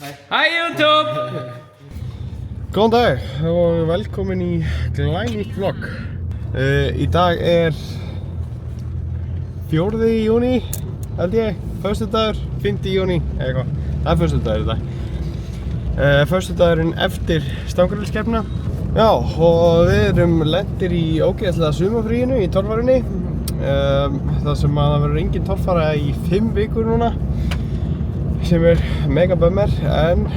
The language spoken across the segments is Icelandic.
Hæ YouTube! Góðan dag og velkomin í glænýtt vlogg. Í dag er 4. júní, held ég, föstudagur, 5. júní, eða eitthvað. Það er föstudagur í dag. Föstudagurinn eftir stangarilskeppnina. Já, og við erum lentir í ógeðslega sumarfríinu í torfarinni. Það sem að það verður engin torfara í 5 vikur núna, sem er mega bummer, en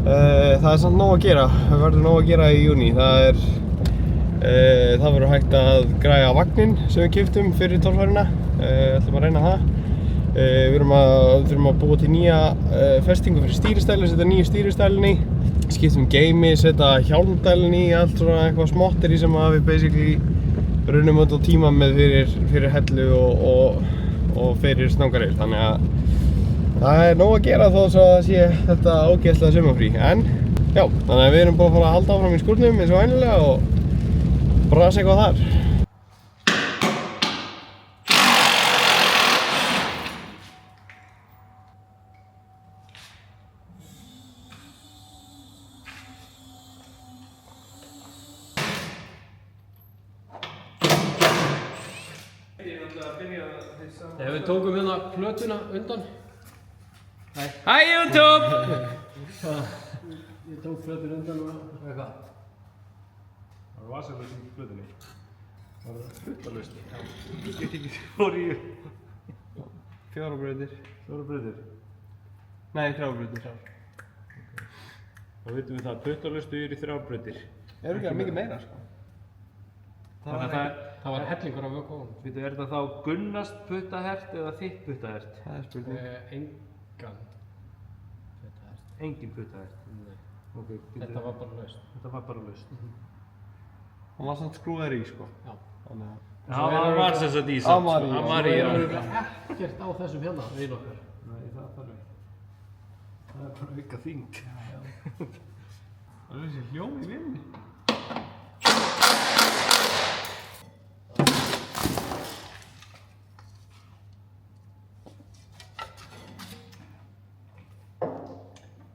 það er samt nóg að gera. Það verður nóg að gera í júní. Það verður hægt að græja vagninn sem við keyptum fyrir torfærina. Ætlum að reyna það. Við þurfum að búa til nýja festingu fyrir stýristæli, setja nýju stýristælin í. Skiptum geimi, setja hjálmdælin í, allt svona eitthvað smotteri sem að við basically runnum öll tíma með fyrir hellu og fyrir stangaril. Þannig að það er nóg að gera þó svo að sé þetta ógeðslega sumarfrí. En já, þannig að við erum búin að fara að halda áfram í skúrnum eins og venjulega og brasa eitthvað þar. Þegar við tókum hérna plötuna undan. Hæ YouTube! Ég tók plötuna undan og eitthvað. Það var vasalust í plötunni. Það var hlutalust. Ég veit ekki, fór í 4 brautir. 4 brautir? Nei, 3 brautir. Þá vitum við það að puttalustu er í 3 brautir. Er ekki mikið meira, sko? Það var hellingur af vökuðum. Veitu, er þetta þá Gunnars puttahert eða þitt puttahert? Það er spurning. Engan puttahert. Engin puttahert? Nei. Okay, Þetta var bara laust. Þetta var bara laust. Hann var samt skrúðar í, sko. Já. Þannig að... Það var sem sagt í samt, Amari. sko. Amari, já. Það er ekkert á þessum hérna við okkar. Nei, það er bara auka þyngd. Það er þessi hljóm í vinninni.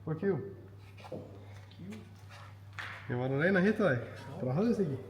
Fuck you. Ég var að reyna að hitta þig, bara hafðist ekki.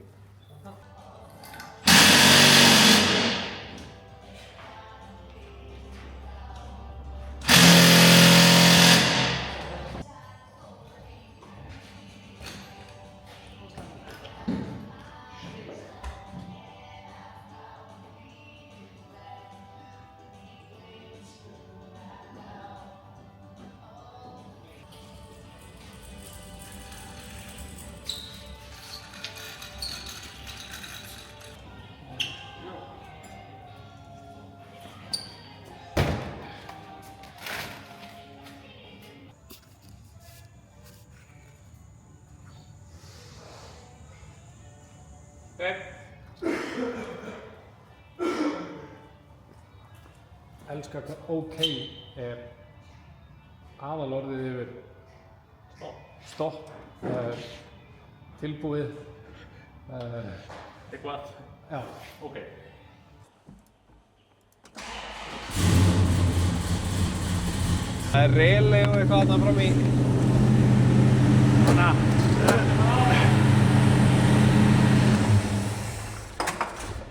Elska hvað OK er aðalorðið yfir stopp, tilbúið. Eitthvað? Já. Ok. Það er relay og eitthvað þarna fram í.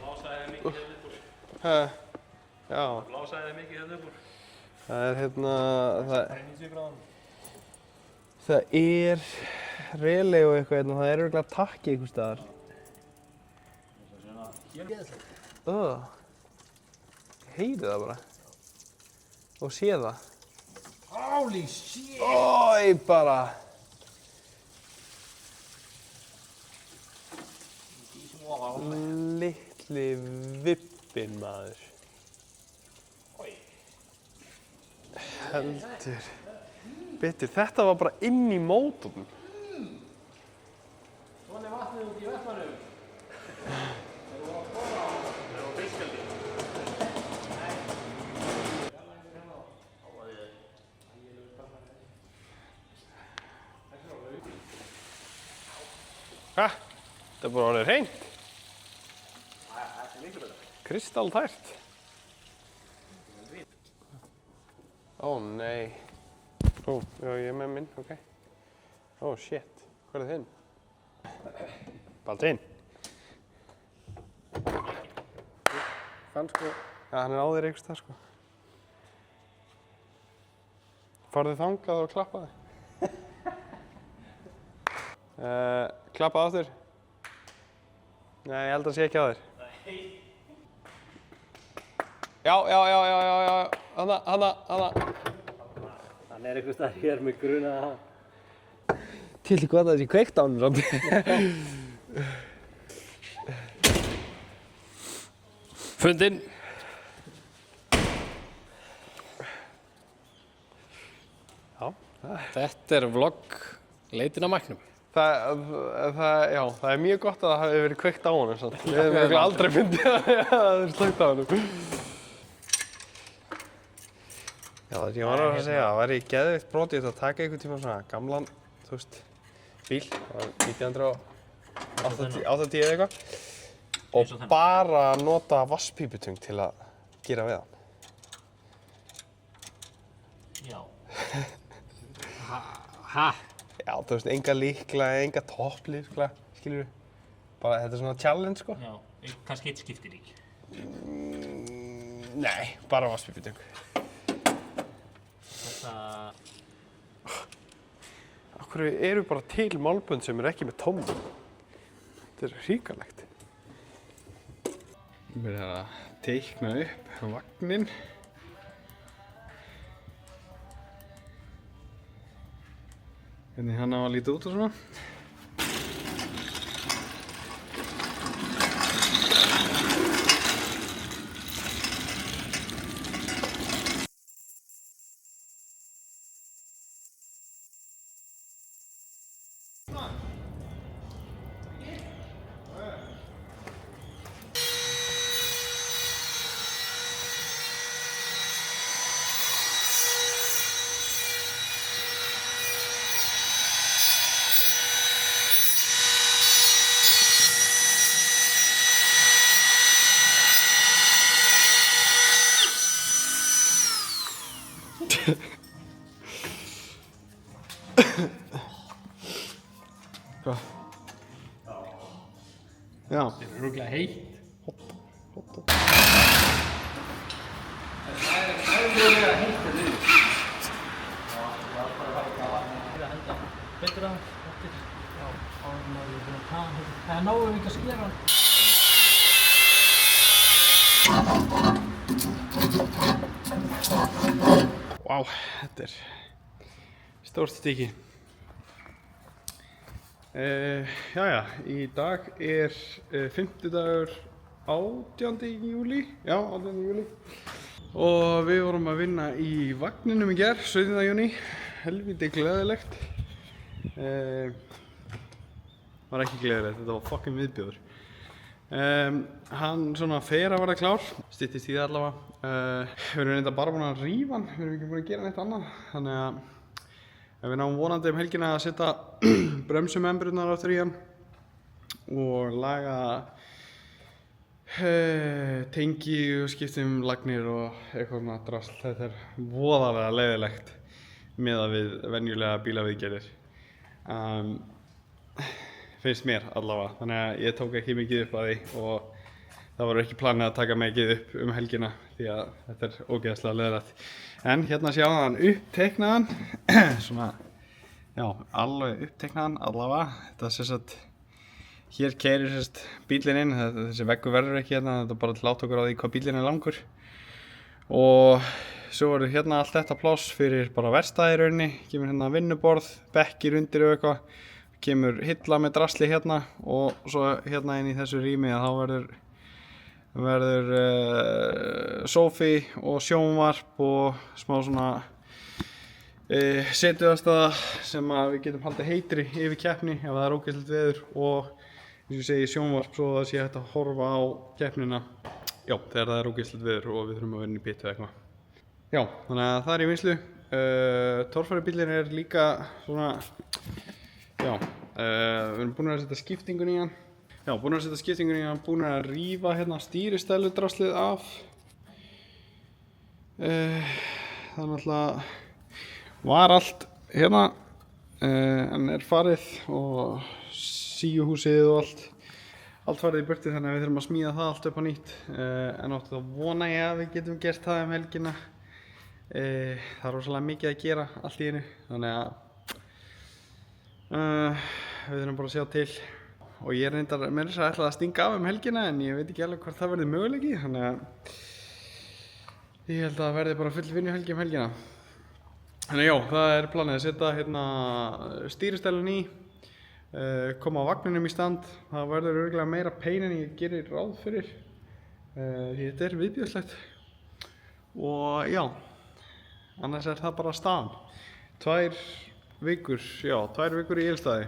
Blásaði mikið hérna upp úr. Já. Blásaði mikið hérna upp úr. Það er það er relay og eitthvað hérna, það er örugglega takki einhvers staðar. Heyri það bara. Og sé það. Holy shit! Ói bara. Litli vippinn maður. Heldur. Betur, þetta var bara inn í mótornum. Svona er vatnið út í Vestmannaeyjum. Þeir voru að borða á fiskeldi. Hæ? Þetta er bara orðið hreint. Kristalltært. Ó nei. Ó, já, ég er með minn, ok. Ó, shit. Hvað er þinn? Baldvin. Fann sko. Já, hann er á þér einhvers stað sko. Farðu þangað og klappaði. Klappaði aftur. Nei, ég held að sé ekki á þér. Nei. Já. Hanna. Hann er einhvers staðar hér með gruna að Til í hvað það sé kveikt á hann samt. Fundinn. Já. Þetta er vlogg leitin að mæknum. Það er mjög gott að það hafi verið kveikt á honum samt. Við hefum örugglega aldrei fundið að það er slökkt á honum. Já, það ég var að segja, það væri geðveikt brotið að taka einhvern tíma svona gamlan, þú veist, bíl, það var 1980 eða eitthvað, og bara nota vatnspíputöng til að gera við hann. Já. Ha? Já, þú veist, enga lykla, enga topplykla, skilur við. Bara, þetta er svona challenge, sko. Já, kannski eitt skiptir ekki. Nei, bara vatnspíputöng. Akkur eru bara til málbönd sem ekki með tómum. Þetta er hrikalegt. Ég byrja að teikna upp vagninn. Hvernig hann á að líta út og svona. Hvað? Já. Þetta er rúglega heitt. Hopp. Það er mjög heitt að niður. Betur að eftir. Já, það er náum ekki að skera hann. Vá, þetta er stórt stykki. Jæja, í dag er fimmtudagur 18. júlí. Já, 18. júlí. Og við vorum að vinna í vagninum í gerð, 17. júní. Helviti gleðilegt. Var ekki gleðilegt, þetta var fucking viðbjóður. Hann svona fer að verða klár, styttist í það allavega. Við erum reynda bara búin að rífa hann, við erum ekki búin að gera neitt annað. Þannig að við náum vonandi helgina að setja bremsumembrurnar á þrýjan og laga tengi og skiptum lagnir og eitthvað svona drasl. Þetta er voðalega leiðilegt miðað við venjulega bílaviðgerðir. Finnst mér allavega, þannig að ég tók ekki mikið upp að því og það var ekki planið að taka mikið upp helgina því að þetta er ógeðslega leiðilegt. En hérna sjáum hann uppteiknaðan, svona, já, alveg uppteiknaðan allavega. Þetta er sérstætt, hér keyrir sérstætt bílinn inn, þessi veggur verður ekki hérna, þetta er bara til átt okkur á því hvað bílinn er langur. Og svo verður hérna allt þetta pláss fyrir bara verkstæði í rauninni, kemur hérna vinnuborð, bekkir undir og eitthvað. Kemur hilla með drasli hérna og svo hérna inn í þessu rými að þá verður sófi og sjónvarp og smá svona setuaðstaða sem að við getum haldið heitri yfir keppni ef það er ógeðslegt veður og eins og ég segi sjónvarp svo að það sé hægt að horfa á keppnina þegar það er ógeðslegt veður og við þurfum að vera inn í pit eða eitthvað. Já, þannig að það er í vinnslu. Torfæribíllinn er líka svona við erum búin að setja skiptingun í hann. Búin að rífa hérna stýristelludraslið af. Það er náttúrulega var allt hérna en er farið og síuhúsið og allt farið í burtu, þannig að við þurfum að smíða það allt upp á nýtt en óttu þá vona ég að við getum gert það helgina. Það er rosalega mikið að gera allt í einu, þannig að við þurfum bara að sjá til. Og ég er reyndar með þess að ætla að stinga af helgina en ég veit ekki alveg hvort það verði möguleiki, þannig að ég held að það verði bara full vinnuhelgi helgina. Þannig já, það er planið að setja hérna stýristælinn í, koma á vagninum í stand. Það verður örugglega meira pein en ég gerir ráð fyrir, því þetta er viðbjóðslegt. Og já, annars er það bara staðan. 2 vikur í Egilsstaði.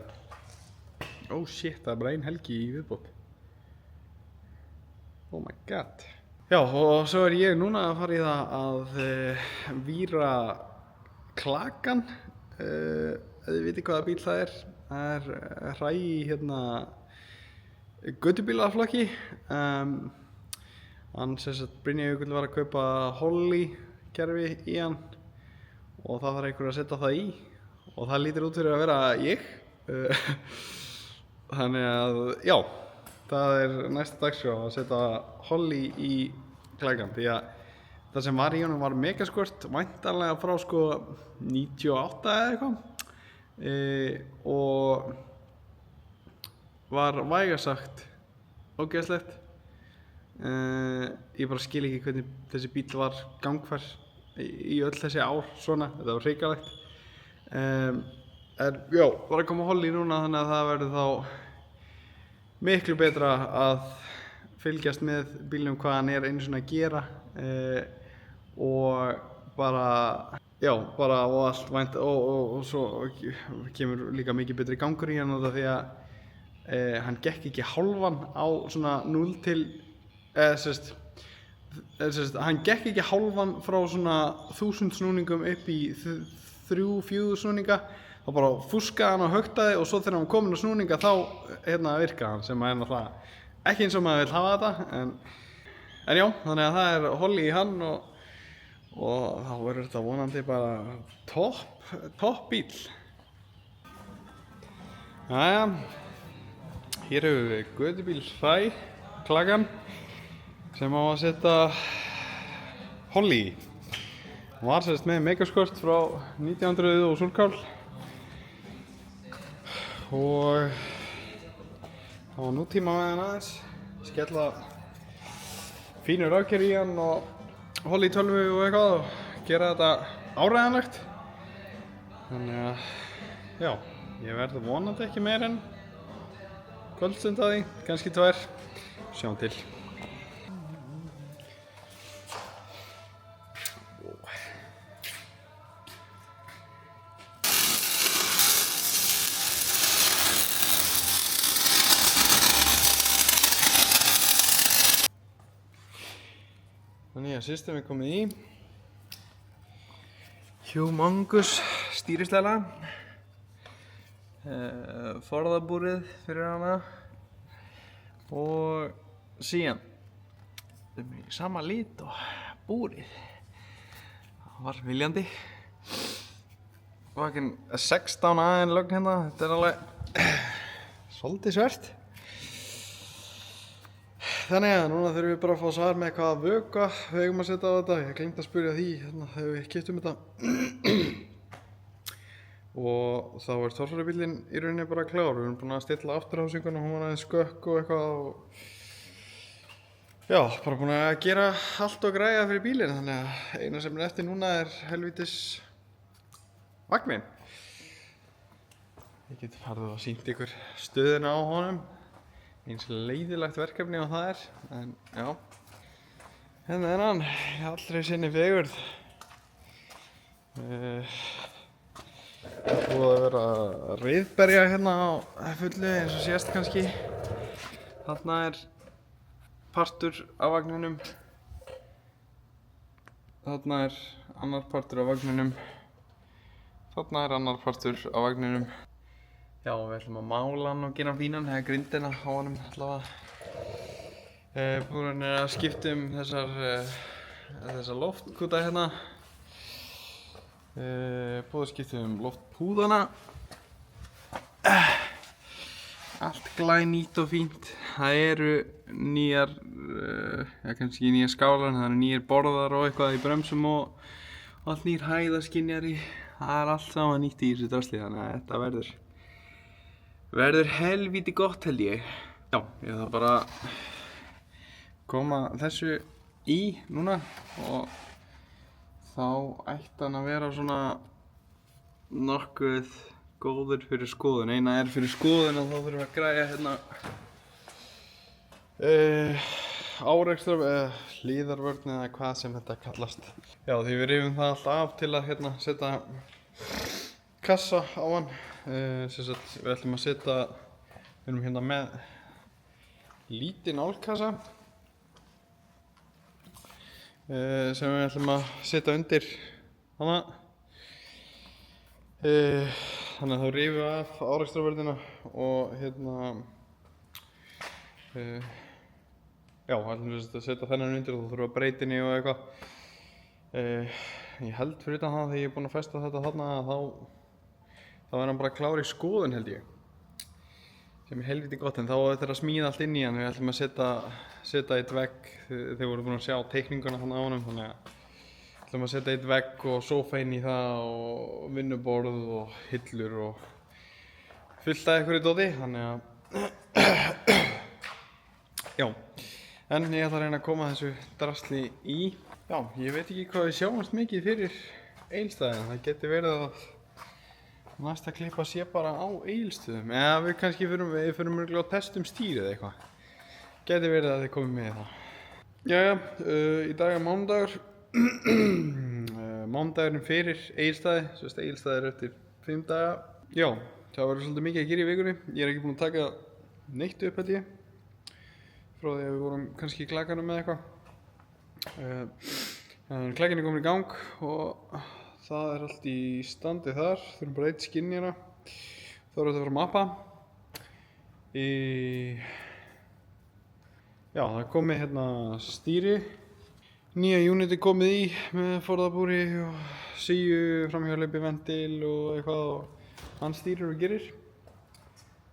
Oh shit, það er bara 1 helgi í viðbót. Oh my god. Já, og svo er ég núna að fara í það að víra klakann. Ef þið vitið hvaða bíl það er. Það er hræ í hérna götubílaflokki. Hann Brynjar Jökull var að kaupa Holly kerfi í hann og það þarf einhver að setja það í og það lítur út fyrir að vera ég. Þannig að já, það er næsta dagskrá að setja Holly í klakann, því að það sem var í honum var megaskvört, væntanlega frá sko 98 eða eitthvað og var vægast sagt ógeðslegt. Ég bara skil ekki hvernig þessi bíl var gangfær í öll þessi ár svona, þetta var hrikalegt. En já, var að koma Holly núna, þannig að það verður þá miklu betra að fylgjast með bílnum hvað hann er einu svona að gera og bara, já, bara og allt vænt og svo kemur líka mikið betri gangur í hann því að hann gekk ekki hálfan á svona 0 til hann gekk ekki hálfan frá svona 1000 snúningum upp í 3-4 snúninga. Þá bara fúskaði hann og högtaði og svo þegar hann kominn á snúninga þá virkaði hann, sem er náttúrulega ekki eins og maður vil hafa þetta. En já, þannig að það er Holly í hann og þá verður þetta vonandi bara topp bíl. Jæja, hér hefur við götubíl hræ, klakann, sem á að setja Holly í. Hann var sérst með megaskort frá 1900 og súrkál. Og það var nútíma með hann aðeins, skella fínu rafker í hann og Holly tölvu og eitthvað og gera þetta áreiðanlegt. Þannig að já, ég verð vonandi ekki meir en kvöldstund að því, kannski 2, sjáum til. Þannig að system er komið í. Humongous stýristæla. Forðabúrið fyrir hana. Og síðan þau eru í sama lit og búrið. Það var viljandi. Vakinn 16 aðeins lögn hérna. Þetta er alveg svolítið svert. Þannig að núna þurfum við bara að fá svar með hvaða vökva við eigum að setja á þetta. Ég gleymdi að spyrja því hérna þegar við keyptum þetta. Og þá er torfærubíllinn í rauninni bara klár. Við erum búin að stilla afturhásinguna, hún var aðeins skökk og eitthvað og já, bara búin að gera allt og græja fyrir bílinn. Þannig að eina sem er eftir núna er helvítis vagninn. Ég get farið og sýnt ykkur stöðuna á honum. Eins leiðilegt verkefni og það er, en já, hérna er hann, í allri sinni fegurð. Það er búið að vera reiðberja hérna á fullu eins og sést kannski. Þarna er partur af vagninum. Þarna er annar partur af vagninum. Þarna er annar partur af vagninum. Já, við ætlum að mála hann og gera hann fínan, eða grindina á honum allavega. Búin að skipta þessar loftkúta hérna. Búið að skipta loftpúðana. Allt glænýtt og fínt. Það eru nýjar, kannski nýjar skálar, það eru nýjar borðar og eitthvað í bremsum og allt nýjar hæðaskynjari. Það er allt saman nýtt í þessu drasli, þannig að þetta verður helvíti gott held ég. Já, ég þarf bara að koma þessu í núna og þá ætti hann að vera svona nokkuð góður fyrir skoðun. Eina er fyrir skoðun og þá þurfum við að græja hérna árekstra hlíðarvörn eða hvað sem þetta kallast. Já, því við rifum það allt af til að hérna setja kassa á hann. Við ætlum að setja, við erum hérna með lítinn álkassa sem við ætlum að setja undir hana. Þannig að þá rifum við af árekstravörðina og hérna já, ætlum við að setja þennan undir og þá þurfum við að breyta henni og eitthvað. Ég held fyrir utan það þegar ég er búinn að festa þetta þarna þá er hann bara klár í skoðun held ég. Sem er helviti gott, en þá á þetta að smíða allt inn í hann. Við ætlum að setja eitt vegg, þeir voru búin að sjá teikninguna þarna á honum, þannig að við ætlum að setja eitt vegg og sófa inn í það og vinnuborð og hillur og fullt af einhverju dóti, þannig að já, en ég ætla að reyna að koma þessu drasli í. Já, ég veit ekki hvað við sjáumst mikið fyrir Egilsstaðina, það geti verið að næsta klippa sé bara á Egilsstöðum, eða við kannski förum örugglega og testum stýrið eitthvað. Gæti verið að þið komið með það. Jæja, í dag er mánudagur. Mánudagurinn fyrir Egilsstaði, sérst Egilsstaðir eftir 5 daga. Já, það verður svolítið mikið að gera í vikunni. Ég er ekki búinn að taka neitt upp held ég. Frá því að við vorum kannski í klakanum með eitthvað. Klakin er komin í gang og það er allt í standi þar, þurfum bara eitt skynjara. Þá er þetta að fara að mappa. Já, það er komið hérna stýri. Nýja uniti komið í með forðabúri og síu, framhjáhlaupi, ventil og eitthvað og hann stýrir og gerir.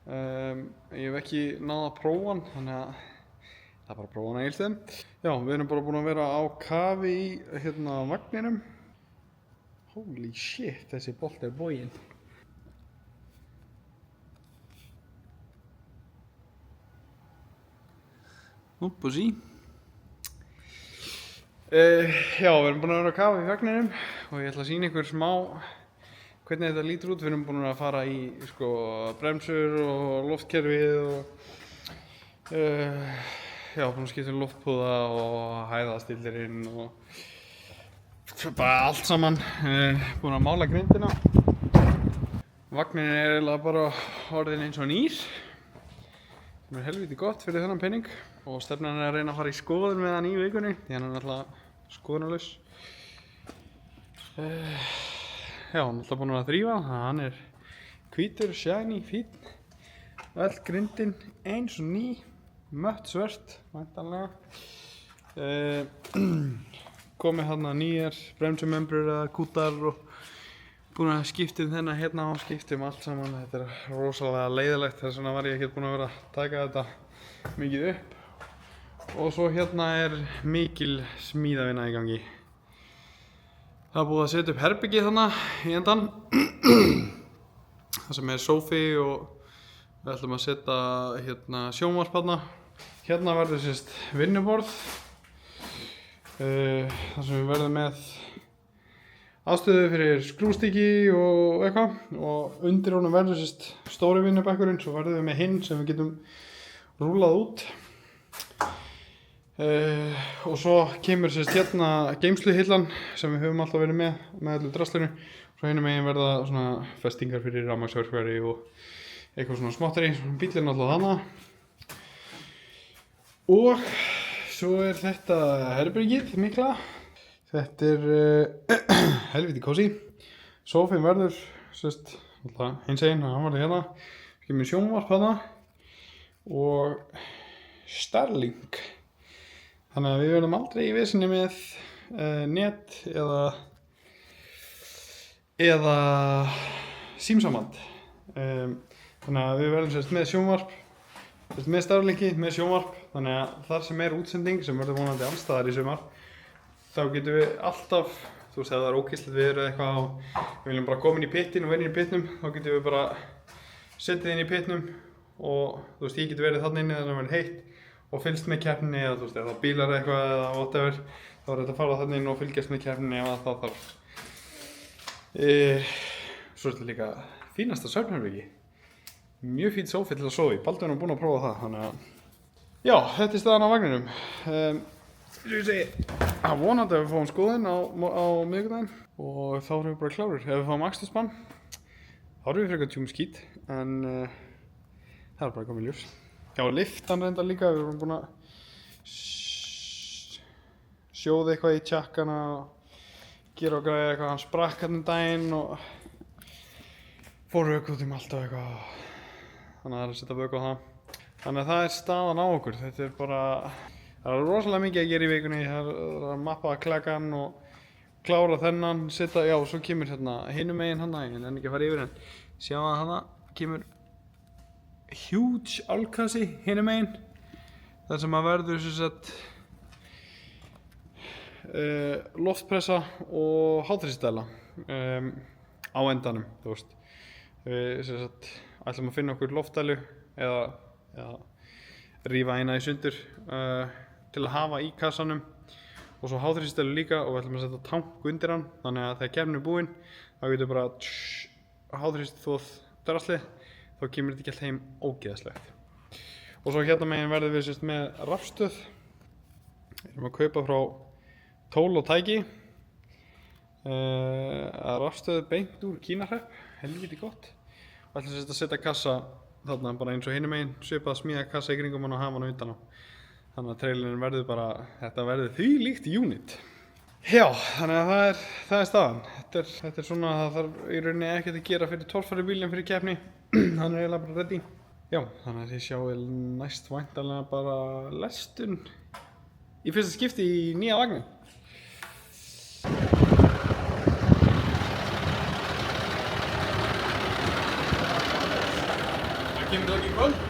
Ég hef ekki náð að prófa hann, þannig að það er bara að prófa hann að Egilsstöðum. Já, við erum bara búin að vera á kafi í hérna vagninum. Holy shit, þessi bolt er boginn. Upp og sí. Já, við erum búin að vera á kafi í vagninum og ég ætla að sýna ykkur smá hvernig þetta lítur út. Við erum búin að fara í bremsur og loftkerfið og já, búin að skipta loftpúða og hæðastillirinn og bara allt saman. Búin að mála grindina. Vagnin er eiginlega bara orðin eins og nýr, sem er helviti gott fyrir þennan penning, og stefnan er að reyna að fara í skoðun með hann í vikunni því hann er náttúrulega skoðunarlaus. Já, hann er alltaf búin að þrífa, hann er hvítur, shiny, fín. Öll grindin eins og ný, mött svört, væntanlega. Komið hérna nýjar bremsumembrur eða kútar og búin að skipta þennan hérna og skipta allt saman. Þetta er rosalega leiðilegt, þess vegna var ég ekki búin að vera að taka þetta mikið upp. Og svo hérna er mikil smíðavinna í gangi. Það er búið að setja upp herbergi þarna í endan. Það sem er sófi og við ætlum að setja hérna sjónvarp þarna. Hérna verður sérst vinnuborð. Þar sem við verðum með aðstöðu fyrir skrústykki og eitthvað, og undir honum verður sérst stóri vinnubekkurinn, svo verðum við með hinn sem við getum rúlað út. Og svo kemur sérst hérna geymsluhillan sem við höfum alltaf verið með öllu draslinu. Svo hinum megin verða svona festingar fyrir rafmagnsverkfæri og eitthvað svona smáttari, bíllinn alltaf þarna. Og svo er þetta herbergið mikla. Þetta er helviti kósí. Sófinn verður sérst hinsegin, hann verður hérna. Við kemur sjónvarp þarna og Starlink. Þannig að við verðum aldrei í vesinni með net eða símsamband. Þannig að við verðum sérst með sjónvarp, með Starlink, með sjónvarp, þannig að þar sem útsending sem verður vonandi alls staðar í sumar, þá getum við alltaf, þú veist, ef það er ógeðslegt veður eða eitthvað og við viljum bara koma inn í pittin og vera inn í pitnum, þá getum við bara setið inn í pitnum og þú veist, ég geti verið þarna inni þar sem verður heitt og fylgst með keppninni eða þú veist, ef það bílar eitthvað eða whatever, þá er þetta að fara þarna inn og fylgjast með keppninni ef það þarf. Svo er þetta líka fínasta svefnherbergi. Mjög fínt sófi til að sofa í. Baldur er búinn að prófa það, þannig að já, þetta er staðan á vagninum. Svo ég segi, vonandi að við fáum skoðun á miðvikudaginn og þá erum við bara klárir. Ef við fáum akstursbann, þá erum við frekar tjúm skít, en það er bara komið ljós. Já, lyftan reyndar líka, við erum búin að sjóða eitthvað í tjakkana og gera og græða eitthvað, hann sprakk hérna daginn og fór vöku út allt og eitthvað. Þannig að það er að setja vöku á það. Þannig að það er staðan á okkur. Þetta er bara, það er rosalega mikið að gera í vikunni. Það er að mappa klakkan og klára þennan, setja, já, svo kemur hérna hinum megin hana, ég nenni ekki að fara yfir en sjá að hana kemur huge álkassi hinum megin. Það sem að verður sem sagt loftpressa og háþrýstidæla á endanum, þú veist. Við sem sagt ætlum að finna okkur loftdælu eða rífa eina í sundur til að hafa í kassanum og svo háþrýstidælu líka og við ætlum að setja tank undir hann þannig að þegar keppnin er búin þá getur bara háþrýstþvoð draslið, þá kemur þetta ekki allt heim ógeðslegt. Og svo hérna megin verðum við sérst með rafstöð. Við erum að kaupa frá Tól og Tæki rafstöð beint úr Kínahrepp, helviti gott. Og ætlum sérst að setja kassa þarna bara eins og hinum megin, svipað að smíða kassa í kringum hann og hafa hann utan á. Þannig að trailinin verður bara, þetta verður því líkt unit. Já, þannig að það er staðan. Þetta er svona, það þarf í rauninni ekkert að gera fyrir torfæri bílinn fyrir keppni. Hann er eiginlega bara ready. Já, þannig að þið sjáu næst væntanlega bara lestun í fyrsta skipti í nýja vagnin. Það kemur það ekki í kvöld.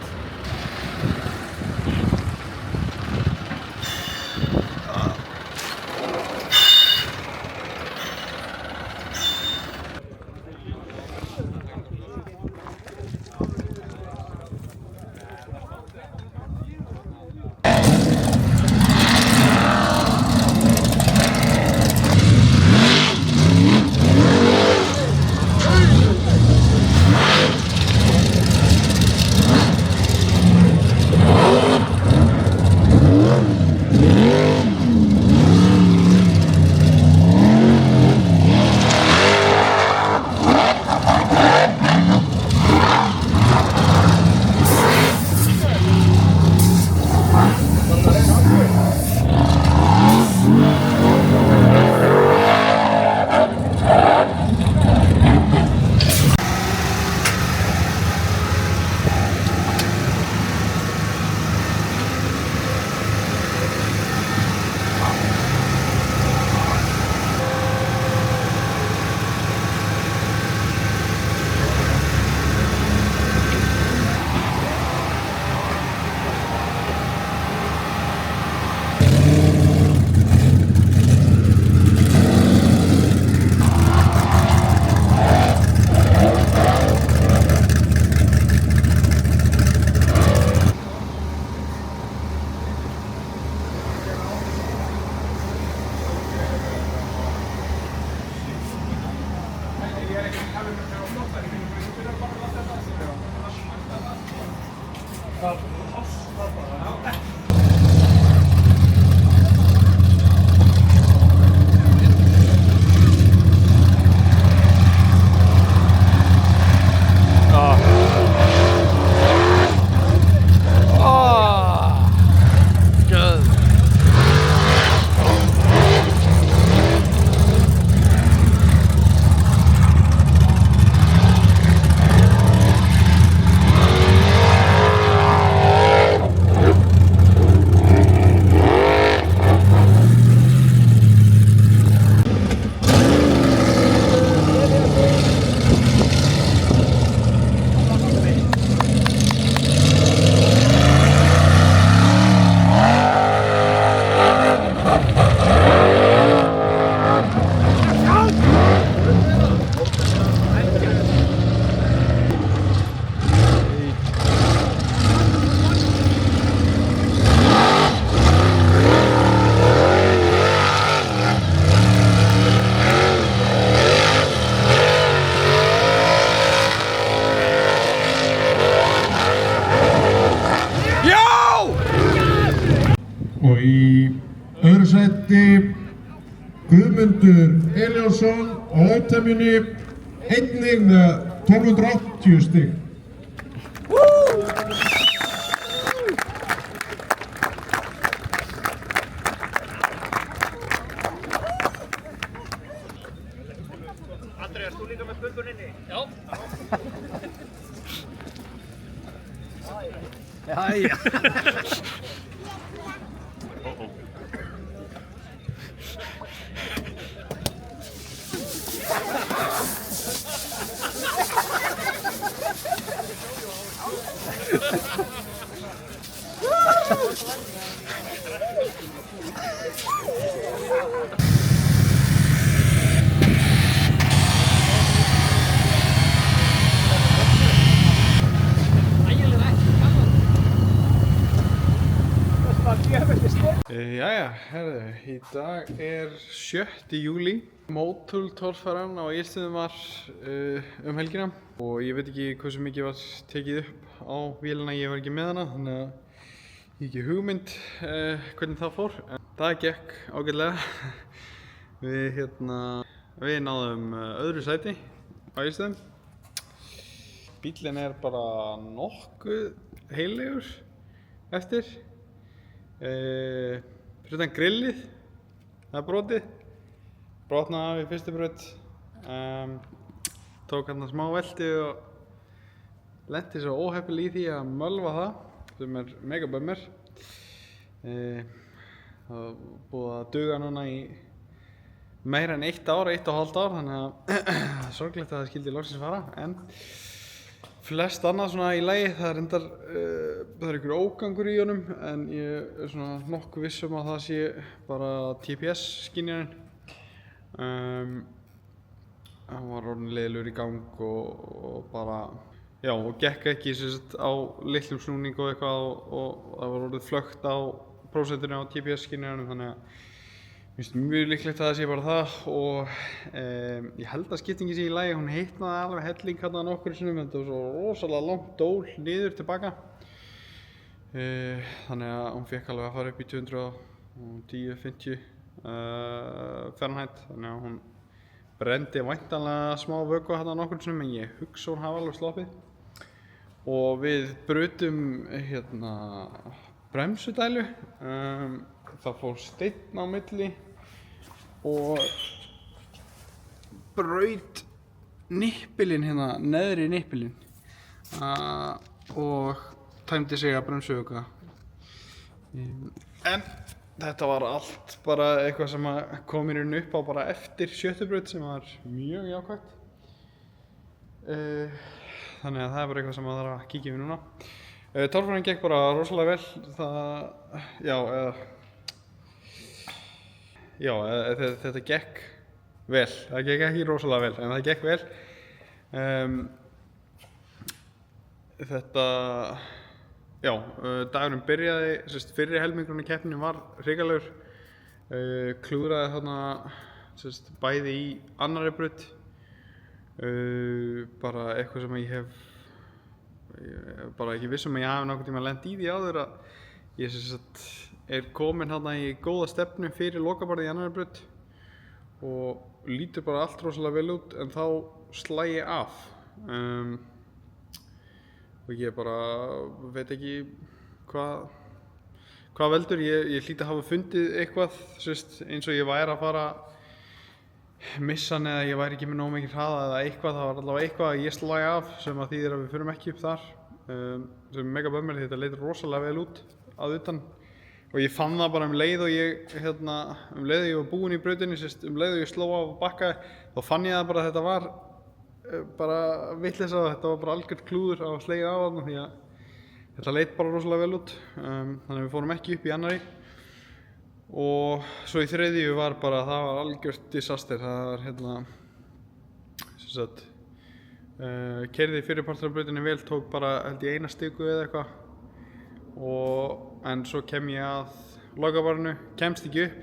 í öðru sæti Guðmundur Elíasson á Auðtemjunni einnig með 1280 stig. Andreas, þú líka með pulbuninni? Já. Jæja. Jæja, herðu, í dag er 7. júlí. Mótul torfæran á Egilsstöðum var helgina og ég veit ekki hversu mikið var tekið upp á vélina, ég var ekki með hana, þannig að ég hef ekki hugmynd hvernig það fór. En það gekk ágætlega. Við náðum öðru sæti á Egilsstöðum. Bíllinn er bara nokkuð heillegur eftir. Fyrir utan grillið, það er brotið. Brotnaði af í fyrstu braut. Tók hann smá velti og lenti svo óheppileg í því að mölva það, sem er mega bummer. Það var búið að duga núna í meira en 1 ár, 1,5 ár, þannig að sorglegt að það skildi loksins fara. En flest annað svona í lagi, það er reyndar, það er einhver ógangur í honum, en ég er svona nokkuð viss að það sé bara TPS-skynjarinn. Hann var orðinn leiðilegur í gang og bara, já, og gekk ekki á litlum snúning og eitthvað og það var orðið flögt á prósentinu á TPS-skynjarinn, þannig að mér finnst mjög líklegt að það sé bara það og ég held að skiptingin sé í lagi, hún hitnaði alveg helling hérna nokkur sinnum, en þetta var svo rosalega langt dól niður tilbaka. Þannig að hún fekk alveg að fara upp í 210-50 Fahrenheit, þannig að hún brendi væntanlega smá vökva hérna nokkur sinnum, en ég hugsa hún hafi alveg sloppið. Og við brutum bremsudælu. Það fór steinn á milli og braut nippilinn neðri nippilinn og tæmdi sig að bremsuvökva. En þetta var allt bara eitthvað sem kom mér upp á bara eftir 7. braut sem var mjög jákvætt. Þannig að það er bara eitthvað sem maður þarf að kíkja við núna. Torfæran gekk bara rosalega vel. Þetta gekk vel. Það gekk ekki rosalega vel, en það gekk vel. Dagurinn byrjaði, fyrri helmingurinn í keppninni var hrikalegur. Klúðraði þarna bæði í annarri braut. Bara eitthvað sem ég hef bara ekki vissum að ég hafi nokkurn tíma lent í því áður að ég er kominn þarna í góða stefnu fyrir lokabarðið í annarri braut og lítur bara allt rosalega vel út, en þá slæ ég af og ég bara veit ekki hvað veldur. Ég hlýt að hafa fundið eitthvað eins og ég væri að fara missa hann eða ég væri ekki með nógu mikið hraða eða eitthvað. Það var allavega eitthvað að ég slæ af sem að þýðir að við förum ekki upp þar, sem er mega bummer því þetta leit rosalega vel út að utan og ég fann það bara leið og ég leið og ég var búinn í brautinni, leið og ég sló af og bakkaði, þá fann ég það bara að þetta var bara vitleysa, þetta var bara algjört klúður að slegja af þarna því að þetta leit bara rosalega vel út. Þannig að við fórum ekki upp í annarri. Og svo í þriðju var bara, það var algjört disaster. Það var keyrði fyrirpartur af brautinni vel, tók bara held ég 1 stigu eða eitthvað. En svo kem ég að lokabarinu, kemst ekki upp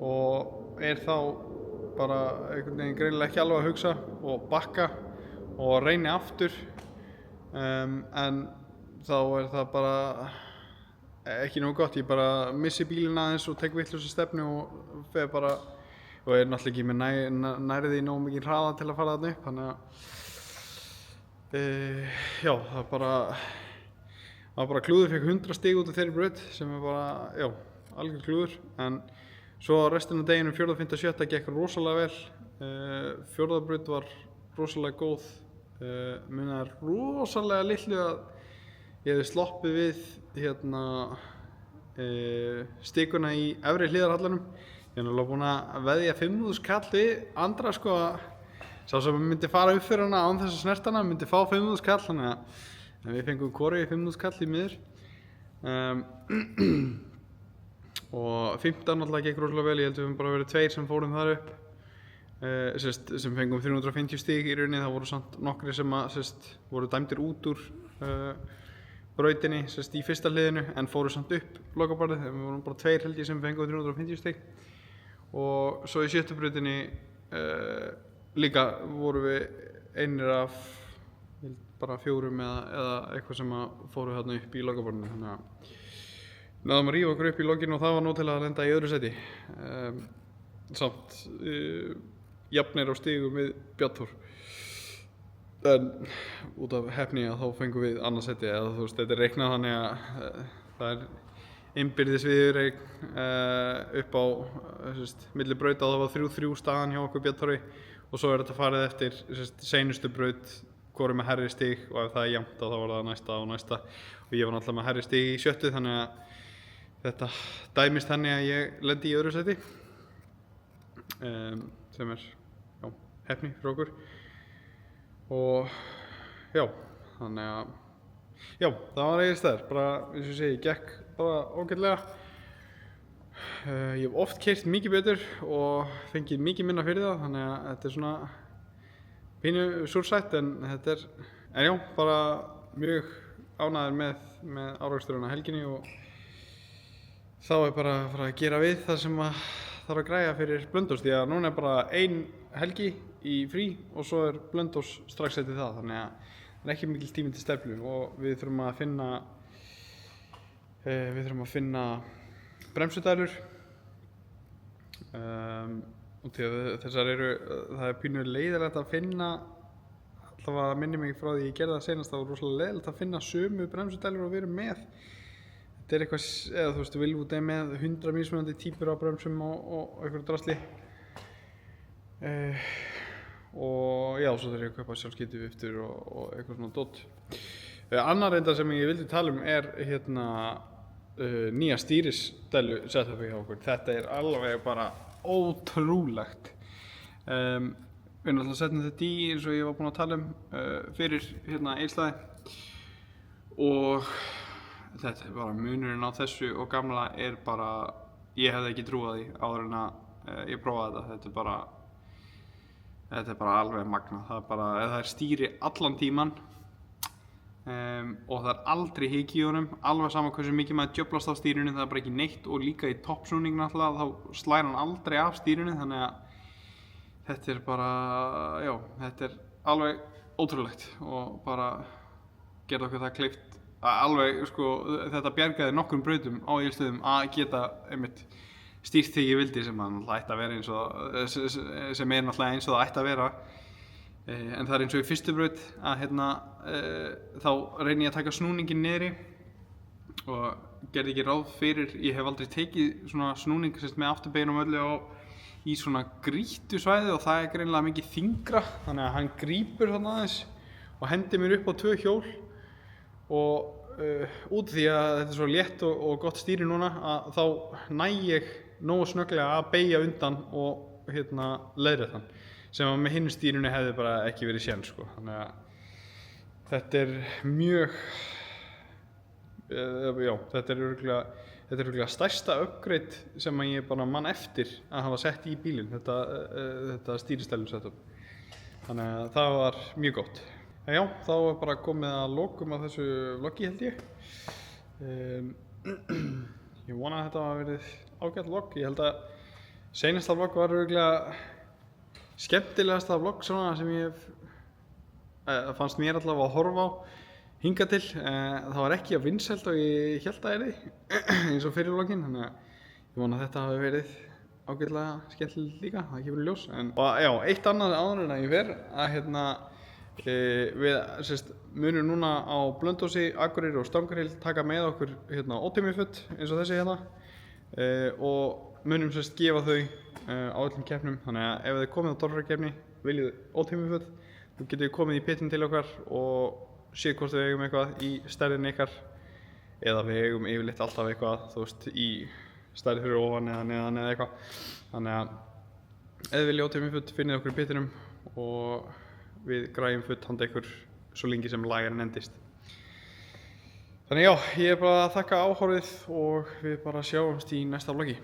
og er þá bara einhvern veginn greinilega ekki alveg að hugsa og bakka og reyni aftur. En þá er það bara ekki nógu gott, ég bara missi bílinn aðeins og tek vitlausa stefnu og fer bara, og er náttúrulega ekki með nærði nógu mikið hraða til að fara þarna upp, þannig að já, það var bara klúður, fekk 100 stig út af þeirri braut sem er bara, já, algjör klúður, en svo restina af deginum 4., 5., 7. gekk rosalega vel, 4. braut var rosalega góð, munaði rosalega litlu að ég hefði sloppið við stikuna í efri hliðarhallanum. Ég er náttúrulega búinn að veðja 5.000 kall við andra sko, sá sem myndi fara upp fyrir hana án þess að snerta hana myndi fá 5.000 kall, þannig að við fengum hvorugi 5.000 kall í miður. Og 15 náttúrulega gekk rosalega vel, ég held við höfum bara verið 2 sem fórum þar upp, sem fengum 350 stig í rauninni. Það voru samt nokkri sem voru dæmdir út úr brautinni í fyrsta hliðinu en fóru samt upp lokabarðið. Við vorum bara 2 held ég sem fengum 350 stig. Og svo í 7. brautinni líka vorum við einir af bara 4 eða eitthvað sem fóru hérna upp í lokabarðinu. Þannig að náðum að rífa okkur upp í lokinu og það var nóg til að lenda í öðru seti. Samt jafnir á stigum við Bjarnþór. En út af heppni að þá fengum við annað seti, eða þú veist, þetta er reiknað þannig að það er innbyrðis viðureign upp á milli brauta, það var 3-3 staðan hjá okkur Bjarnþóri og svo er þetta farið eftir seinustu braut, hvor er með hærri stig og ef það er jafnt þá var það næsta og næsta og ég var náttúrulega með hærri stig í 7. þannig að þetta dæmist þannig að ég lendi í öðru seti sem er heppni fyrir okkur. Og já, þannig að já, það var eiginlega staður, bara eins og ég segi, gekk bara ágætlega. Ég hef oft keyrt mikið betur og fengið mikið minna fyrir það, þannig að þetta er svona pínu súrsætt, en þetta er já, bara mjög ánægður með áreksturinn á helginni og þá er bara að fara að gera við það sem þarf að græja fyrir Blönduós, því að núna er bara 1 helgi í frí og svo er Blönduós strax eftir það, þannig að það er ekki mikil tími til stefnu og við þurfum að finna bremsudælur og því að það er pínu leiðilegt að finna, allavega minni mig frá því ég gerði það senast, það var rosalega leiðilegt að finna sömu bremsudælur og við erum með. Þetta er eitthvað, eða þú veist, Willwood er með 100 mismunandi típur af bremsum og einhverju drasli. Og já, svo þarf ég að kaupa sjálfskeytuviftur og eitthvað svona dót. Annar reyndar sem ég vildi tala um er nýja stýrisdælu setupi hjá okkur. Þetta er alveg bara ótrúlegt. Við náttúrulega setjum þetta í eins og ég var búinn að tala um fyrir Egilsstaði og þetta er bara munurinn á þessu og gamla er bara, ég hefði ekki trúað því áður en að ég prófaði þetta. Þetta er bara alveg magnað. Það er stýri allan tíman og það er aldrei hiki í honum, alveg sama hversu mikið maður djöflast á stýrinu, það er bara ekki neitt og líka í toppsnúning náttúrulega þá slæðir hann aldrei af stýrinu, þannig að þetta er bara, já, þetta er alveg ótrúlegt og bara gerði okkur það kleift alveg, sko, þetta bjargaði nokkrum brautum á Egilsstöðum að geta einmitt stýrt þegar ég vildi, sem ætti að vera eins og sem er náttúrulega eins og það ætti að vera, en það er eins og í fyrstu braut að þá reyni ég að taka snúningin niðri og gerði ekki ráð fyrir, ég hef aldrei tekið svona snúning með afturbeginum öllu í svona grýttu svæði og það er greinilega mikið þyngra, þannig að hann grípur þarna aðeins og hendir mér upp á 2 hjól og út því að þetta er svo létt og gott stýri núna að þá næ ég nógu snögglega að beygja undan og leiðrétta hann, sem að með hinu stýrinu hefði bara ekki verið séns, sko. Þannig að þetta er mjög, já, þetta er örugglega stærsta uppgreit sem að ég bara man eftir að hafa sett í bílinn, þetta stýristælum setup. Þannig að það var mjög gott. En já, þá er bara komið að lokum á þessu vloggi, held ég. Ég vona að þetta hafi verið ágætt vlogg. Ég held að seinasta vlogg var örugglega skemmtilegasta vlogg svona sem ég fannst mér allavega að horfa á. hingað til. Það var ekki að vinsælt og ég hélt að yrði eins og fyrir vlogginn, þannig að ég vona að þetta hafi verið ágætlega skemmtilegt líka, það kemur í ljós. Og já, eitt annað áður en að ég fer að við munum núna á Blönduósi, Akureyri og Stangarhyl taka með okkur ótímaföt eins og þessi hérna og munum gefa þau á öllum keppnum. Þannig að ef þið komið á torfærukeppni viljið ótímaföt, þá getið þið komið í pittin til okkar og séð hvort við eigum eitthvað í stærðinni ykkar, eða við eigum yfirleitt alltaf eitthvað, þú veist, í stærði fyrir ofan eða neðan eða eitthvað. Þannig að ef þið viljið ótímaföt, finnið okkur í pittinum og við græjum föt handa ykkur svo lengi sem lagerinn endist. Þannig já, ég er bara að þakka áhorfið og við bara sjáumst í næsta vloggi.